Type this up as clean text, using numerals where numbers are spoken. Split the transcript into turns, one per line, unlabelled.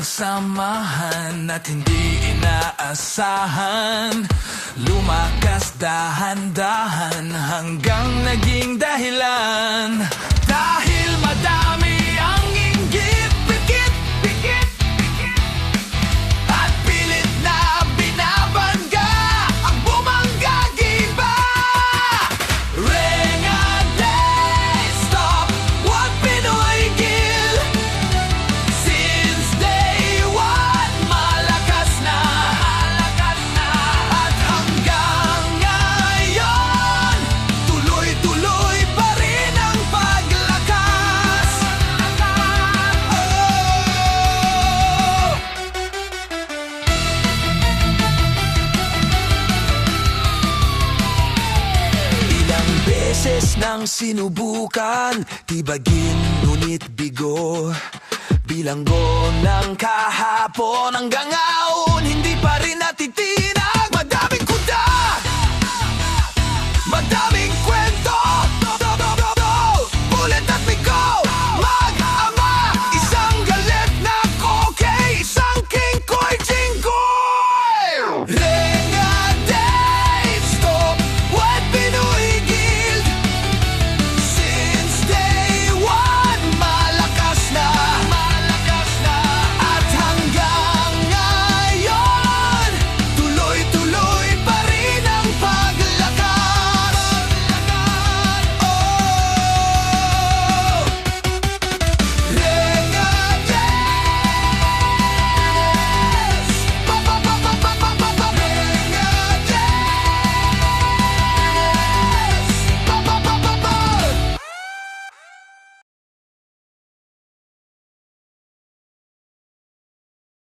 samahan at hindi inaasahan. Lumakas dahan-dahan hanggang naging dahilan. Dahil madami ang inggit, pikit, pikit, pikit, at pilit na binabangga ang bumangga-giba. Rengadey, stop, wag Pinoy-gil. Since day one, malakas na, at hanggang ngayon, tuloy-tuloy pa rin ang paglakas. Ilang beses nang sinubukan tibagin ngunit bigo. Bilanggo ng kahapon hanggang ngayon, hindi pa rin natitinag. Madaming kuda, madaming kwento,